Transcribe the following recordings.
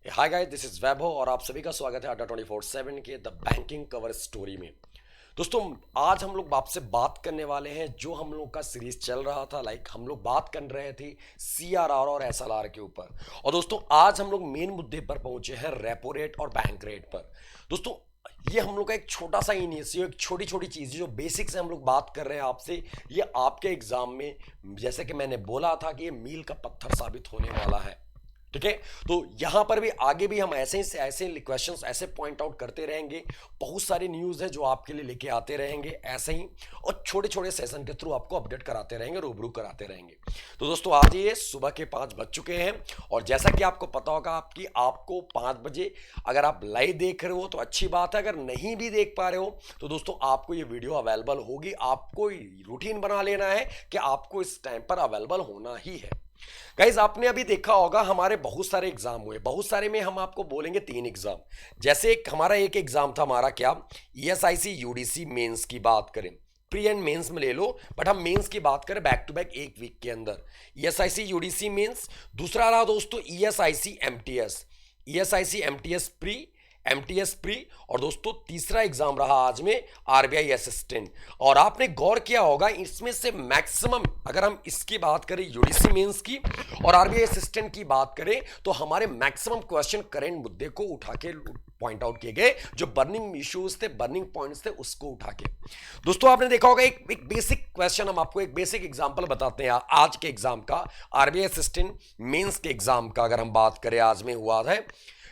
Hi guys, this is वैभव और आप सभी का स्वागत है अड्डा 24/7 के द बैंकिंग कवर स्टोरी में। दोस्तों, आज हम लोग आपसे बात करने वाले हैं जो हम लोग का सीरीज चल रहा था। हम लोग बात कर रहे थे सीआरआर और एसएलआर के ऊपर। और दोस्तों, आज हम लोग मेन मुद्दे पर पहुंचे हैं रेपो रेट और बैंक रेट पर। दोस्तों, ये हम लोग का एक छोटा सा इनिशियो, एक छोटी छोटी चीज़ जो बेसिक से हम लोग बात कर रहे हैं आपसे, ये आपके एग्जाम में जैसे कि मैंने बोला था कि ये मील का पत्थर साबित होने वाला है। ठीक है, तो यहां पर भी आगे भी हम ऐसे ही से ऐसे क्वेश्चंस ऐसे पॉइंट आउट करते रहेंगे। बहुत सारी न्यूज़ है जो आपके लिए लेके आते रहेंगे ऐसे ही, और छोटे छोटे सेशन के थ्रू आपको अपडेट कराते रहेंगे, रूबरू कराते रहेंगे। तो दोस्तों, आज ये सुबह के 5 बज चुके हैं और जैसा कि आपको पता होगा आपको 5 बजे अगर आप लाइव देख रहे हो तो अच्छी बात है। अगर नहीं भी देख पा रहे हो तो दोस्तों, आपको ये वीडियो अवेलेबल होगी। आपको रूटीन बना लेना है कि आपको इस टाइम पर अवेलेबल होना ही है। गाइज, आपने अभी देखा होगा हमारे बहुत सारे एग्जाम हुए। बहुत सारे में हम आपको बोलेंगे 3 एग्जाम। जैसे हमारा एक एग्जाम था, हमारा क्या, ईएसआईसी यूडीसी मेंस की बात करें, प्री एंड मेंस में ले लो, बट हम मेंस की बात करें बैक टू बैक एक वीक के अंदर। ईएसआईसी यूडीसी मेंस, दूसरा रहा दोस्तों ESIC MTS, ESIC MTS pre, MTS pre, और दोस्तों तीसरा एग्जाम रहा आज में आरबीआई असिस्टेंट। और आपने गौर किया होगा इसमें से मैक्सिमम, अगर हम इसकी बात करें यूडीसी मेंस की और आरबीआई असिस्टेंट की बात करें, तो हमारे मैक्सिमम क्वेश्चन करेंट मुद्दे को उठा के पॉइंट आउट किए गए। जो बर्निंग इश्यूज थे, बर्निंग पॉइंट्स थे, उसको उठा के। दोस्तों, आपने देखा होगा एक बेसिक क्वेश्चन, हम आपको एक बेसिक एग्जांपल बताते हैं आज के एग्जाम का, आरबीआई असिस्टेंट मेंस के एग्जाम का अगर हम बात करें आज में हुआ है।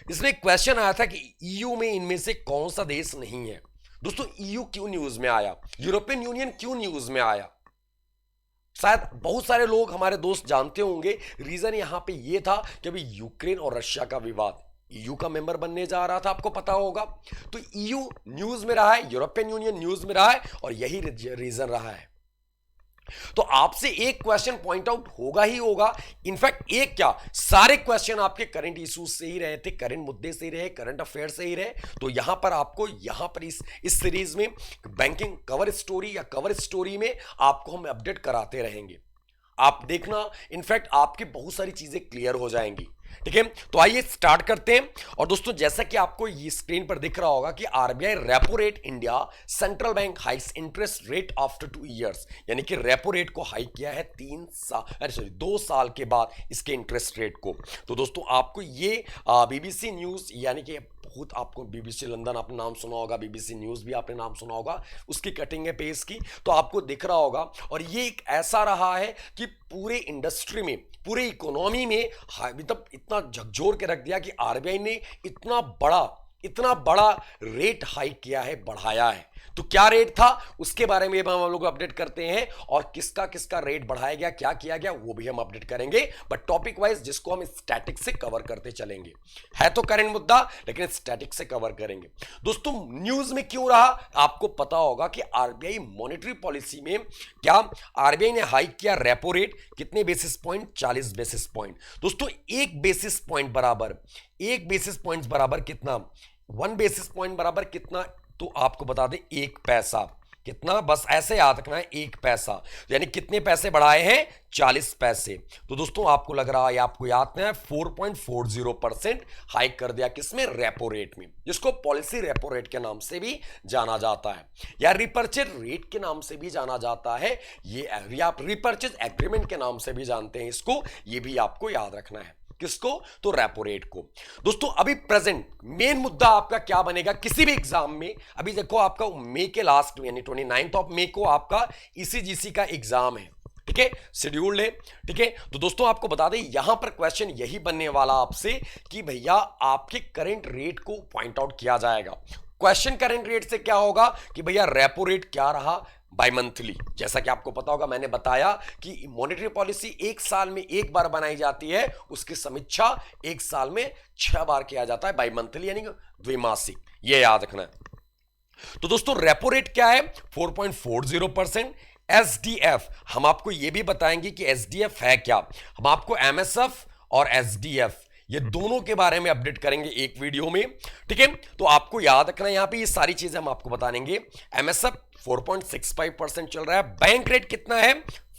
इसमें एक क्वेश्चन आया था कि ईयू में इनमें से कौन सा देश नहीं है। दोस्तों, ईयू क्यों न्यूज में आया, यूरोपियन यूनियन क्यों न्यूज में आया, शायद बहुत सारे लोग हमारे दोस्त जानते होंगे। रीजन यहां पे ये था कि अभी यूक्रेन और रशिया का विवाद, ईयू का मेंबर बनने जा रहा था, आपको पता होगा। तो ईयू न्यूज में रहा है, यूरोपियन यूनियन न्यूज में रहा है, और यही रीजन रहा है। तो आपसे एक क्वेश्चन पॉइंट आउट होगा ही होगा। इनफैक्ट एक क्या, सारे क्वेश्चन आपके करंट इश्यूज से ही रहे थे, करंट मुद्दे से ही रहे, करंट अफेयर से ही रहे। तो यहां पर आपको यहां पर इस सीरीज में बैंकिंग कवर स्टोरी या कवर स्टोरी में आपको हम अपडेट कराते रहेंगे। आप देखना, इनफैक्ट आपकी बहुत सारी चीजें क्लियर हो जाएंगी। ठीक है, तो आइए स्टार्ट करते हैं। और दोस्तों, जैसा कि आपको ये स्क्रीन पर दिख रहा होगा कि RBI repo rate India central bank hikes interest rate after 2 years, यानी कि रेपो रेट को हाइक किया है 2 साल के बाद इसके इंटरेस्ट रेट को। तो दोस्तों, आपको ये बीबीसी न्यूज, यानी कि बहुत आपको बीबीसी लंदन आपने नाम सुना होगा, बीबीसी न्यूज भी आपने नाम सुना होगा, उसकी कटिंग है पेज की, तो आपको दिख रहा होगा। और ये एक ऐसा रहा है कि पूरे इंडस्ट्री में, पूरे इकोनॉमी में मतलब इतना झकझोर के रख दिया कि आरबीआई ने इतना बड़ा रेट हाइक किया है, बढ़ाया है। तो क्या रेट था उसके बारे में हम लोग अपडेट करते हैं, और किसका किसका रेट बढ़ाया गया, क्या किया गया, वो भी हम अपडेट करेंगे, बट टॉपिक वाइज, जिसको हम स्टैटिक से कवर करते चलेंगे। है तो करंट मुद्दा, लेकिन स्टैटिक से कवर करेंगे। दोस्तों, न्यूज में क्यों रहा, आपको पता होगा कि आरबीआई मॉनेटरी पॉलिसी में क्या, आरबीआई ने हाइक किया रेपो रेट, कितने बेसिस पॉइंट, 40 बेसिस पॉइंट। दोस्तों, एक बेसिस पॉइंट बराबर कितना, 1 बेसिस पॉइंट बराबर कितना, तो आपको बता दें 1 पैसा। कितना, बस ऐसे याद रखना है, 1 पैसा। यानी कितने पैसे बढ़ाए हैं, 40 पैसे। तो दोस्तों, आपको लग रहा है, आपको याद है, 4.40% हाइक कर दिया किसमें, रेपो रेट में, जिसको पॉलिसी रेपो रेट के नाम से भी जाना जाता है, या रिपर्चेज रेट के नाम से भी जाना जाता है, ये आप रिपर्चेज एग्रीमेंट के नाम से भी जानते हैं इसको। ये भी आपको याद रखना है, किसको, तो रेपो रेट को। दोस्तों, अभी प्रेजेंट मेन मुद्दा आपका क्या बनेगा किसी भी एग्जाम में। अभी देखो, आपका मई के लास्ट यानी 29 ऑफ मई को आपका ईसीजीसी का एग्जाम है। ठीक है, शेड्यूल्ड है। ठीक है, तो दोस्तों, आपको बता दें यहां पर क्वेश्चन यही बनने वाला आपसे कि भैया आपके करंट रेट को पॉइंट आउट किया जाएगा। क्वेश्चन करंट रेट से क्या होगा कि भैया रेपो रेट क्या रहा बाय मंथली। जैसा कि आपको पता होगा, मैंने बताया कि मॉनेटरी पॉलिसी 1 साल में 1 बार बनाई जाती है, उसकी समीक्षा 1 साल में 6 बार किया जाता है, बाय मंथली यानी द्विमासिक। ये याद रखना है। तो दोस्तों, रेपो रेट क्या है, 4.40%। एसडीएफ हम आपको यह भी बताएंगे कि एसडीएफ है क्या। हम आपको एमएसएफ और एसडीएफ ये दोनों के बारे में अपडेट करेंगे एक वीडियो में। ठीक है, तो आपको याद रखना है, यहां पे ये सारी चीजें हम आपको बता देंगे। एमएसएफ 4.65% चल रहा है, बैंक रेट कितना है,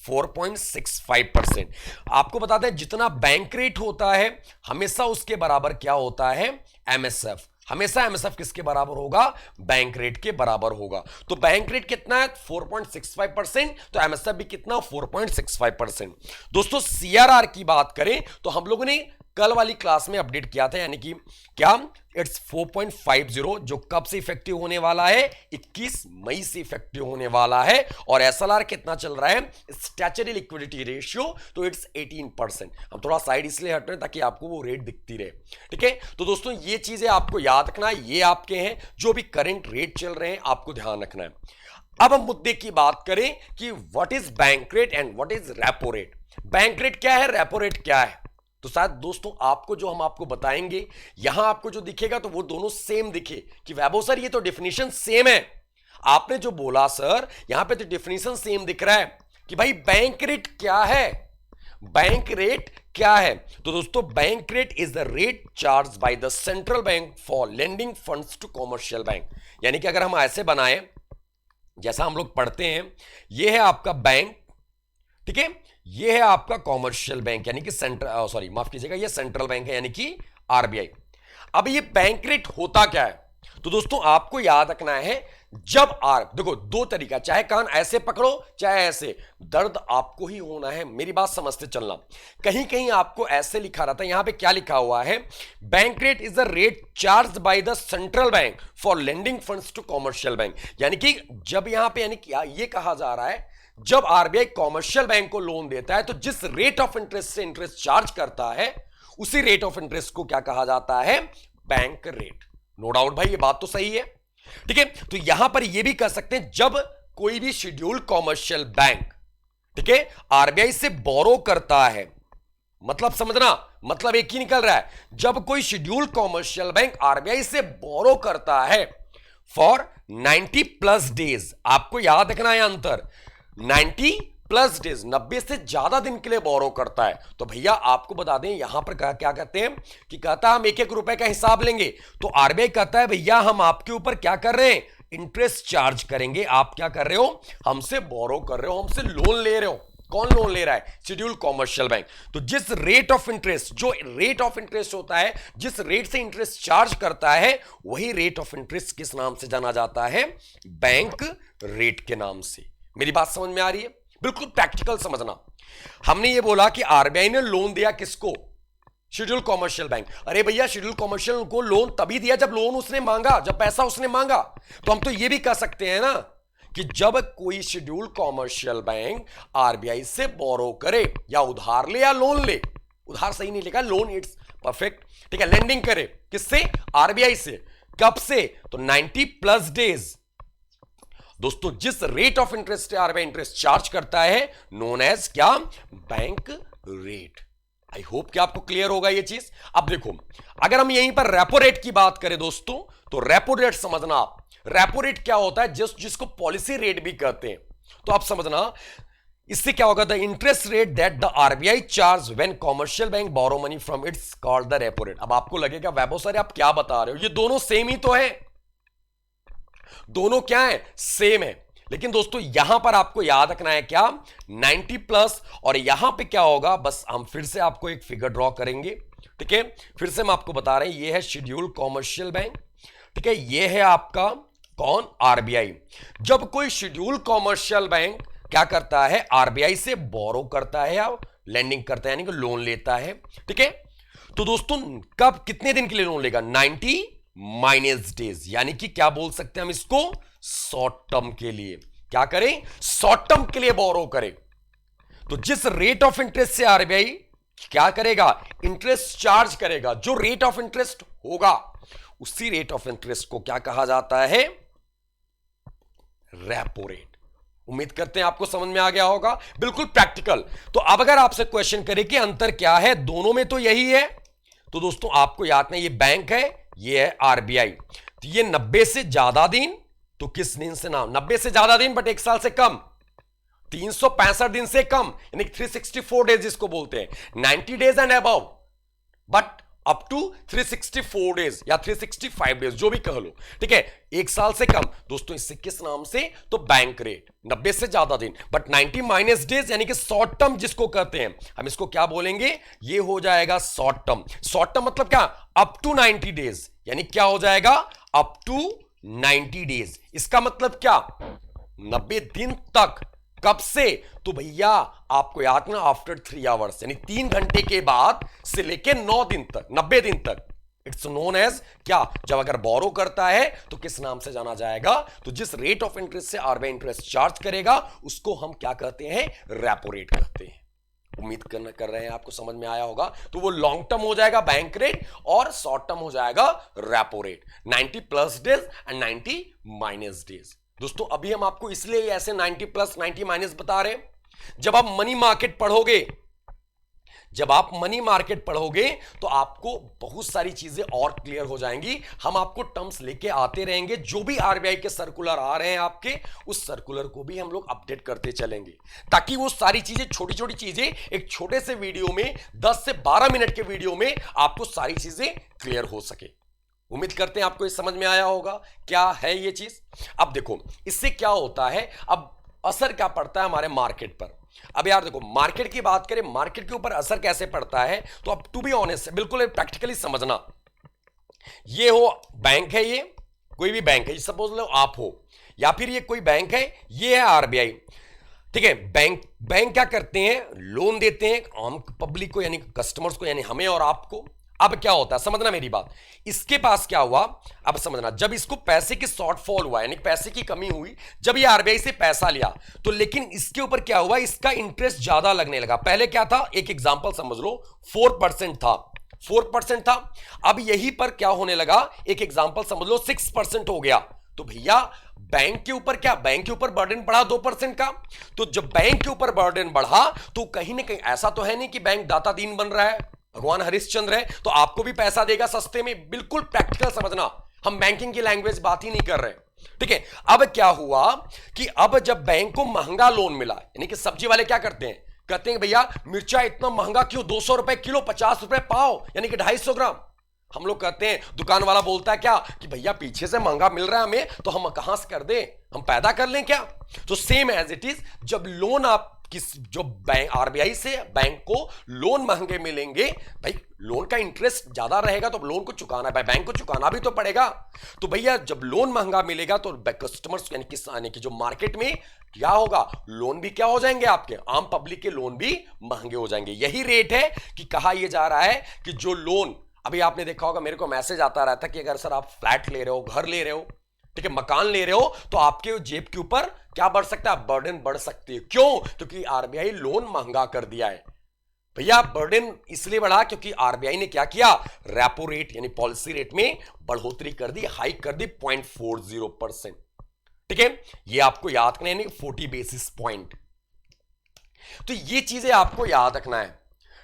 4.65%। आपको बताते हैं जितना बैंक रेट होता है हमेशा उसके बराबर क्या होता है, एमएसएफ। हमेशा एमएसएफ किसके बराबर होगा, बैंक रेट के बराबर होगा। तो बैंक रेट कितना है 4.65%, तो एमएसएफ भी कितना 4.65%। दोस्तों सीआरआर की बात करें तो हम लोगों ने कल वाली क्लास में अपडेट किया था, यानी कि क्या, इट्स 4.50, जो कब से इफेक्टिव होने वाला है, 21 मई से इफेक्टिव होने वाला है। और एसएलआर कितना चल रहा है, स्टैच्यूटरी लिक्विडिटी रेशियो, तो इट्स 18%। हम थोड़ा साइड इसलिए हट रहे हैं ताकि आपको वो रेट दिखती रहे, ठीक है। तो दोस्तों ये चीजें आपको याद रखना है, ये आपके हैं जो भी करंट रेट चल रहे हैं, आपको ध्यान रखना है। अब हम मुद्दे की बात करें कि what is bank rate and what is repo rate. Bank rate क्या है, रेपो रेट क्या है, तो शायद दोस्तों आपको जो हम आपको बताएंगे यहां आपको जो दिखेगा तो वो दोनों सेम दिखे कि वैभव सर ये तो डेफिनेशन सेम है। आपने जो बोला सर यहां पे तो डेफिनेशन सेम दिख रहा है कि भाई बैंक रेट क्या है, बैंक रेट क्या है। तो दोस्तों bank rate is the rate charge by the central bank for lending funds to commercial bank. यानी कि अगर हम ऐसे बनाए जैसा हम लोग पढ़ते हैं, ये है आपका बैंक, ठीक है, ये है आपका कॉमर्शियल बैंक यानी कि सेंट्रल, माफ कीजिएगा, ये सेंट्रल बैंक है यानी कि आरबीआई। अब ये बैंक रेट होता क्या है, तो दोस्तों आपको याद रखना है, जब देखो दो तरीका, चाहे कान ऐसे पकड़ो चाहे ऐसे, दर्द आपको ही होना है, मेरी बात समझते चलना। कहीं कहीं आपको ऐसे लिखा रहता है, यहां पे क्या लिखा हुआ है, bank rate is the rate charge by the central bank for lending funds to commercial bank. यानी कि जब यहां पे यानी कि ये कहा जा रहा है, जब आरबीआई कॉमर्शियल बैंक को लोन देता है तो जिस रेट ऑफ इंटरेस्ट से इंटरेस्ट चार्ज करता है उसी रेट ऑफ इंटरेस्ट को क्या कहा जाता है, बैंक रेट। नो डाउट भाई ये बात तो सही है, ठीक है। तो यहां पर ये भी कह सकते हैं जब कोई भी शेड्यूल कॉमर्शियल बैंक, ठीक है, आरबीआई से बोरो करता है, मतलब समझना, मतलब एक ही निकल रहा है, जब कोई शेड्यूल कॉमर्शियल बैंक आरबीआई से बोरो करता है फॉर 90 प्लस डेज। आपको याद रखना है अंतर, 90 प्लस डेज, 90 से ज्यादा दिन के लिए बोरो करता है। तो भैया आपको बता दें यहां पर क्या कहते हैं कि कहता है हम एक एक रुपए का हिसाब लेंगे, तो आरबीआई कहता है भैया हम आपके ऊपर क्या कर रहे हैं, इंटरेस्ट चार्ज करेंगे। आप क्या कर रहे हो, हमसे बोरो कर रहे हो, हमसे लोन ले रहे हो। कौन लोन ले रहा है, शेड्यूल कॉमर्शियल बैंक। तो जिस रेट ऑफ इंटरेस्ट, जो रेट ऑफ इंटरेस्ट होता है, जिस रेट से इंटरेस्ट चार्ज करता है, वही रेट ऑफ इंटरेस्ट किस नाम से जाना जाता है, बैंक रेट के नाम से। मेरी बात समझ में आ रही है, बिल्कुल प्रैक्टिकल समझना। हमने ये बोला कि आरबीआई ने लोन दिया किसको, शेड्यूल कॉमर्शियल बैंक। अरे भैया शेड्यूल कॉमर्शियल को लोन तभी दिया जब लोन उसने मांगा, जब पैसा उसने मांगा। तो हम तो ये भी कह सकते हैं ना कि जब कोई शेड्यूल कॉमर्शियल बैंक आरबीआई से बोरो करे या उधार ले या लोन ले, उधार सही नहीं लिखा, लोन इट्स परफेक्ट, ठीक है, लेंडिंग करे किससे, आरबीआई से। कब से, तो 90 प्लस डेज। दोस्तों जिस रेट ऑफ इंटरेस्ट से आरबीआई इंटरेस्ट चार्ज करता है नोन एज क्या, बैंक रेट। आई होप कि आपको क्लियर होगा ये चीज। अब देखो अगर हम यहीं पर रेपो रेट की बात करें दोस्तों, तो रेपो रेट समझना आप, रेपो रेट क्या होता है, जिसको पॉलिसी रेट भी कहते हैं। तो आप समझना इससे क्या होगा, the interest rate that the RBI charge when commercial bank borrow money from it's called the repo rate. अब आपको लगेगा वैभव सर आप क्या बता रहे हो, ये दोनों सेम ही तो है, दोनों क्या है, सेम है। लेकिन दोस्तों यहां पर आपको याद रखना है क्या, 90 प्लस, और यहां पे क्या होगा, बस हम फिर से आपको एक फिगर ड्रॉ करेंगे, ठीक है। फिर से हम आपको बता रहे हैं, ये है शेड्यूल कॉमर्शियल बैंक, ठीक है, ये है आपका कौन, आरबीआई। जब कोई शेड्यूल कॉमर्शियल बैंक क्या करता है, आरबीआई से बोरो करता है या लेंडिंग करता है, यानी कि लोन लेता है, ठीक है। तो दोस्तों कब, कितने दिन के लिए लोन लेगा, 90 माइनस डेज, यानी कि क्या बोल सकते हैं हम इसको, शॉर्ट टर्म के लिए क्या करें, शॉर्ट टर्म के लिए बोरो करें। तो जिस रेट ऑफ इंटरेस्ट से आरबीआई क्या करेगा, इंटरेस्ट चार्ज करेगा, जो रेट ऑफ इंटरेस्ट होगा उसी रेट ऑफ इंटरेस्ट को क्या कहा जाता है, रेपो रेट। उम्मीद करते हैं आपको समझ में आ गया होगा, बिल्कुल प्रैक्टिकल। तो अब अगर आपसे क्वेश्चन करें कि अंतर क्या है, दोनों में तो यही है, तो दोस्तों आपको याद नहीं, ये बैंक है, ये है आरबीआई। तो ये 90 से ज्यादा दिन, तो किस दिन से ना, 90 से ज्यादा दिन बट 1 साल से कम, 365 दिन से कम, यानी 364 डेज जिसको बोलते हैं, 90 days and above but up to 364 days या 365 डेज, जो भी कह लो, ठीक है, एक साल से कम। दोस्तों इससे किस नाम से? तो बैंक रेट, 90 से ज्यादा दिन, बट 90 माइनस डेज यानी कि शॉर्ट टर्म जिसको कहते हैं, हम इसको क्या बोलेंगे? ये हो जाएगा शॉर्ट टर्म। शॉर्ट टर्म मतलब क्या? अप टू 90 डेज, यानी क्या हो जाएगा? Up to 90 days. इसका मतलब क्या? 90 दिन तक। कब से? तो भैया आपको याद ना, आफ्टर 3 आवर्स, यानी 3 घंटे के बाद से लेके 9 दिन तक, 90 दिन तक। इट्स नोन एज क्या? जब अगर बोरो करता है तो किस नाम से जाना जाएगा? तो जिस रेट ऑफ इंटरेस्ट से आरबीआई इंटरेस्ट चार्ज करेगा उसको हम क्या कहते हैं? रेपो रेट कहते हैं। उम्मीद कर रहे हैं आपको समझ में आया होगा। तो वो लॉन्ग टर्म हो जाएगा बैंक रेट और शॉर्ट टर्म हो जाएगा repo rate. 90 plus days and 90 minus days. दोस्तों अभी हम आपको इसलिए ऐसे 90 प्लस 90 माइनस बता रहे हैं, जब आप मनी मार्केट पढ़ोगे, जब आप मनी मार्केट पढ़ोगे तो आपको बहुत सारी चीजें और क्लियर हो जाएंगी। हम आपको टर्म्स लेके आते रहेंगे, जो भी आरबीआई के सर्कुलर आ रहे हैं आपके, उस सर्कुलर को भी हम लोग अपडेट करते चलेंगे, ताकि वो सारी चीजें, छोटी छोटी चीजें एक छोटे से वीडियो में, 10 से 12 मिनट के वीडियो में आपको सारी चीजें क्लियर हो सके। उम्मीद करते हैं आपको ये समझ में आया होगा क्या है ये चीज। अब देखो इससे क्या होता है, अब असर क्या पड़ता है हमारे मार्केट पर। अब यार देखो, मार्केट की बात करें, मार्केट के ऊपर असर कैसे पड़ता है, तो अब टू बी ऑनेस्ट बिल्कुल प्रैक्टिकली समझना। ये हो बैंक है, ये कोई भी बैंक है, सपोज लो आप हो, या फिर ये कोई बैंक है, ये है आरबीआई, ठीक है। बैंक क्या करते हैं? लोन देते हैं आम पब्लिक को, यानी कस्टमर्स को, यानी हमें और आपको। अब क्या होता है, समझना मेरी बात। इसके पास क्या हुआ, अब समझना, जब इसको पैसे की शॉर्टफॉल हुआ, यानी पैसे की कमी हुई, जब ये आरबीआई से पैसा लिया, तो लेकिन इसके ऊपर क्या हुआ, इसका इंटरेस्ट ज्यादा लगने लगा। पहले क्या था, एक एग्जांपल समझ लो, 4% था, 4% था। अब यहीं पर क्या होने लगा, एक एग्जांपल समझ लो 6% हो गया। तो भैया बैंक के ऊपर क्या, बैंक के ऊपर बर्डन बढ़ा 2% का। तो जब बैंक के ऊपर बर्डन बढ़ा तो कहीं ना कहीं ऐसा तो है नहीं कि बैंक दाता दीन बन रहा है, भगवान हरिश्चंद्र है तो आपको भी पैसा देगा सस्ते में। बिल्कुल प्रैक्टिकल समझना, हम बैंकिंग की लैंग्वेज बात ही नहीं कर रहे, ठीक है। अब क्या हुआ कि अब जब बैंक को महंगा लोन मिला, यानी कि सब्जी वाले क्या करते हैं, कहते हैं भैया मिर्चा इतना महंगा क्यों, 200 रुपए किलो, 50 रुपए पाव, यानी कि 250 ग्राम। हम लोग कहते हैं, दुकान वाला बोलता है क्या कि भैया पीछे से महंगा मिल रहा है हमें, तो हम कहां से कर दे, हम पैदा कर लें क्या। तो सेम एज इट इज, जब लोन आप जो बैंक आरबीआई से बैंक को लोन महंगे मिलेंगे, भाई लोन का इंटरेस्ट ज्यादा रहेगा तो लोन को चुकाना, भाई बैंक को चुकाना भी तो पड़ेगा। तो भैया जब लोन महंगा मिलेगा तो कस्टमर्स यानी कि जो मार्केट में क्या होगा, लोन भी क्या हो जाएंगे, आपके आम पब्लिक के लोन भी महंगे हो जाएंगे। यही रेट है कि कहा यह जा रहा है कि जो लोन, अभी आपने देखा होगा, मेरे को मैसेज आता रहता है कि अगर सर आप फ्लैट ले रहे हो, घर ले रहे हो, ठीक है, मकान ले रहे हो, तो आपके जेब के ऊपर क्या बढ़ सकता है, बर्डन बढ़ सकती है। क्यों? क्योंकि आरबीआई लोन महंगा कर दिया है। भैया बर्डन इसलिए बढ़ा क्योंकि आरबीआई ने क्या किया, रेपो रेट यानी पॉलिसी रेट में बढ़ोतरी कर दी, हाइक कर दी 0.40%, ठीक है। ये आपको याद करना है, 40 बेसिस पॉइंट। तो ये चीजें आपको याद रखना है,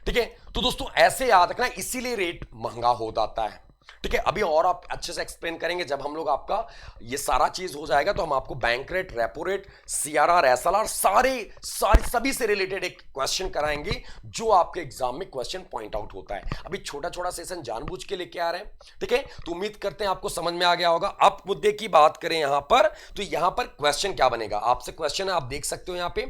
ठीक है। तो दोस्तों ऐसे याद रखना, इसीलिए रेट महंगा हो जाता है, ठीक है। अभी और आप अच्छे से एक्सप्लेन करेंगे जब हम लोग, आपका ये सारा चीज हो जाएगा तो हम आपको bank rate, repo rate, CRR, SLR, सभी से रिलेटेड एक क्वेश्चन कराएंगे जो आपके एग्जाम में क्वेश्चन पॉइंट आउट होता है। अभी छोटा छोटा सेशन जानबूझ के लेके आ रहे हैं, ठीक है। तो उम्मीद करते हैं आपको समझ में आ गया होगा। अब मुद्दे की बात करें यहां पर, तो यहां पर क्वेश्चन क्या बनेगा, आपसे क्वेश्चन है, आप देख सकते हो यहां पे,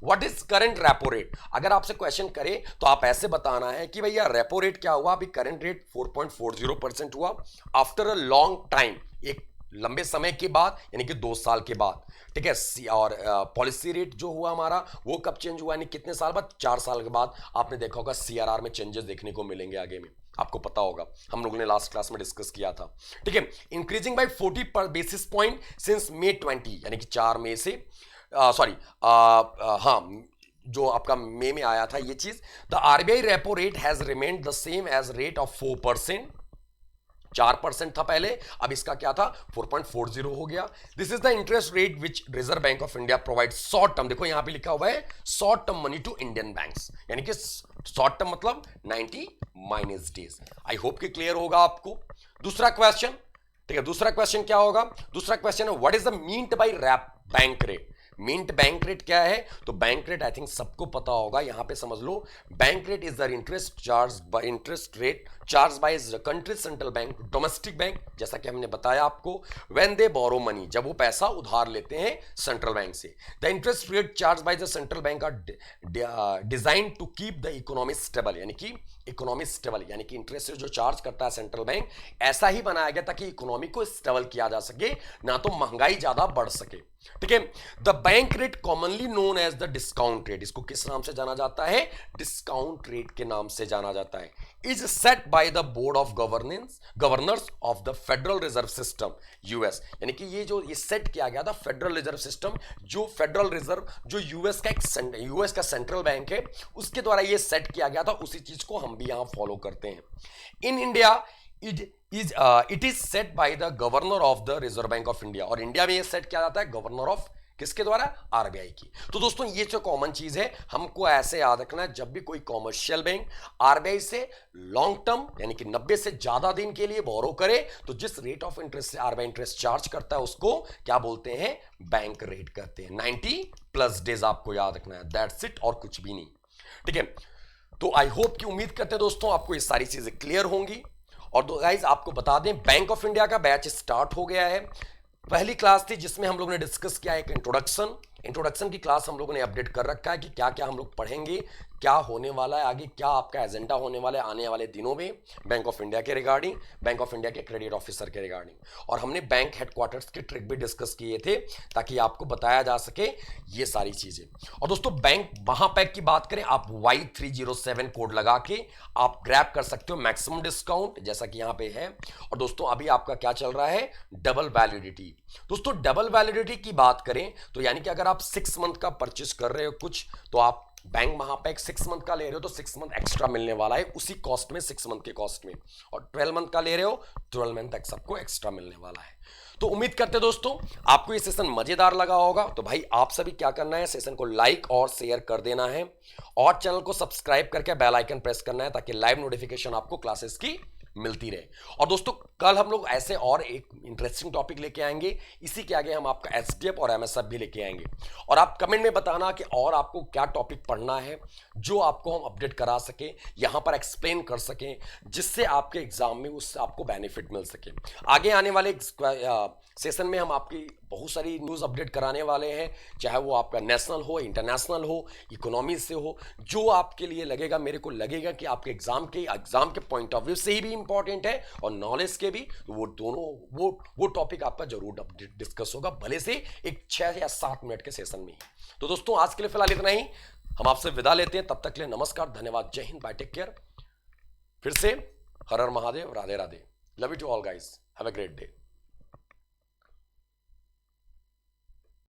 what is current repo rate. अगर आपसे क्वेश्चन करे तो आप ऐसे बताना है कि भैया रेपो रेट क्या हुआ, अभी करंट रेट 4.40% हुआ आफ्टर अ लॉन्ग टाइम, एक लंबे समय के बाद, यानी कि 2 साल के बाद, ठीक है। और पॉलिसी रेट जो हुआ हमारा वो कब चेंज हुआ, यानी कितने साल बाद, 4 साल के बाद। आपने देखा होगा सीआरआर में चेंजेस देखने को मिलेंगे आगे में, आपको पता होगा, हम लोगों ने लास्ट क्लास में डिस्कस किया था, ठीक है। इंक्रीजिंग बाय 40 पर बेसिस पॉइंट सिंस May 20, यानी कि 4 मई से, हाँ जो आपका मई में आया था ये चीज। The RBI repo rate has remained the same as rate of 4%, 4% था पहले, अब इसका क्या था, 4.40 हो गया। This is the interest rate which Reserve Bank of India provide short term, देखो यहां पे लिखा हुआ है short term money to Indian banks, यानी कि शॉर्ट टर्म मतलब 90 माइनस डेज। आई होप कि क्लियर होगा आपको। दूसरा क्वेश्चन, ठीक है, दूसरा क्वेश्चन क्या होगा, दूसरा क्वेश्चन है what is the meant by rap bank rate. Mint bank rate क्या है? तो बैंक रेट आई थिंक सबको पता होगा, यहां पे समझ लो, bank rate is the interest rate charge by country central bank domestic bank, जैसा कि हमने बताया आपको, व्हेन दे बोरो मनी, जब वो पैसा उधार लेते हैं सेंट्रल बैंक से। The interest rate charge by the central bank are design to keep the economy stable, यानी कि इकोनॉमी स्टेबल, यानी कि इंटरेस्ट जो चार्ज करता है सेंट्रल बैंक, ऐसा ही बनाया गया ताकि इकोनॉमी को स्टेबल किया जा सके, ना तो महंगाई ज्यादा बढ़ सके। ठीक है, the bank rate commonly known as the discount rate, इसको किस नाम से जाना जाता है? डिस्काउंट रेट के नाम से जाना जाता है। Is set by the board of governors of the federal reserve system US, यानी कि ये सेट किया गया था फेडरल रिजर्व सिस्टम, जो फेडरल रिजर्व जो यूएस का सेंट्रल बैंक है, उसके द्वारा ये सेट किया गया था। उसी चीज को हम भी यहां फॉलो करते हैं। In India it is set by the governor of the reserve Bank of India, और इंडिया में ये सेट किया जाता है गवर्नर ऑफ किसके द्वारा? आरबीआई की। तो दोस्तों ये जो कॉमन चीज है हमको ऐसे याद रखना है, जब भी कोई कॉमर्शियल बैंक आरबीआई से लॉन्ग टर्म यानी कि 90 से ज्यादा दिन के लिए बोरो करे, तो जिस रेट ऑफ इंटरेस्ट से आरबीआई इंटरेस्ट चार्ज करता है उसको क्या बोलते हैं? बैंक रेट कहते हैं। 90+ डेज आपको याद रखना है, दैट्स इट, और कुछ भी नहीं। ठीक है, तो आई होप कि उम्मीद करते हैं दोस्तों आपको ये सारी चीजें क्लियर होंगी। और तो गाइज आपको बता दें, बैंक ऑफ इंडिया का बैच स्टार्ट हो गया है। पहली क्लास थी जिसमें हम लोगों ने डिस्कस किया एक इंट्रोडक्शन की क्लास हम लोगों ने अपडेट कर रखा है कि क्या क्या हम लोग पढ़ेंगे, क्या होने वाला है आगे, क्या आपका एजेंडा होने वाला है आने वाले दिनों में बैंक ऑफ इंडिया के रिगार्डिंग, बैंक ऑफ इंडिया के क्रेडिट ऑफिसर के रिगार्डिंग। और हमने बैंक हेडक्वार्टर्स के ट्रिक भी डिस्कस किए थे ताकि आपको बताया जा सके ये सारी चीजें। और दोस्तों बैंक महापैक की बात करें, आप Y307 कोड लगा के आप ग्रैब कर सकते हो मैक्सिमम डिस्काउंट, जैसा कि यहाँ पे है। और दोस्तों अभी आपका क्या चल रहा है? Double validity. दोस्तों डबल वैलिडिटी की बात करें तो यानी कि अगर आप 6 मंथ का परचेस कर रहे हो कुछ, तो आप बैंक महापैक 6 मंथ का ले रहे हो तो 6 मंथ एक्स्ट्रा मिलने वाला है उसी कॉस्ट में, 6 मंथ के कॉस्ट में। और 12 मंथ का ले रहे हो 12 मंथ तक सबको एक्स्ट्रा मिलने वाला है। तो उम्मीद करते हैं दोस्तों आपको ये सेशन मजेदार लगा होगा। तो भाई आप सभी क्या करना है, सेशन को लाइक और शेयर कर देना है, और चैनल को सब्सक्राइब करके बेल आइकन प्रेस करना है ताकि लाइव नोटिफिकेशन आपको क्लासेस की मिलती रहे। और दोस्तों कल हम लोग ऐसे और एक इंटरेस्टिंग टॉपिक लेके आएंगे, इसी के आगे हम आपका एसडीएफ और एमएसएफ भी लेके आएंगे। और आप कमेंट में बताना कि और आपको क्या टॉपिक पढ़ना है जो आपको हम अपडेट करा सके, यहां पर एक्सप्लेन कर सकें, जिससे आपके एग्जाम में उससे आपको बेनिफिट मिल सके। आगे आने वाले सेशन में हम आपकी बहुत सारी न्यूज़ अपडेट कराने वाले हैं, चाहे वो आपका नेशनल हो, इंटरनेशनल हो, इकोनॉमी से हो, जो आपके लिए लगेगा, मेरे को लगेगा कि आपके एग्जाम के पॉइंट ऑफ व्यू से ही भी इंपॉर्टेंट है और नॉलेज के भी, तो वो दोनों वो टॉपिक आपका जरूर डिस्कस होगा, भले से एक 6 या 7 मिनट के सेशन में ही। तो दोस्तों आज के लिए फिलहाल इतना ही, हम आपसे विदा लेते हैं, तब तक के लिए नमस्कार, धन्यवाद, जय हिंद, बाय, टेक केयर। फिर से Har Har Mahadev, Radhe Radhe, love you to all guys, have a great day.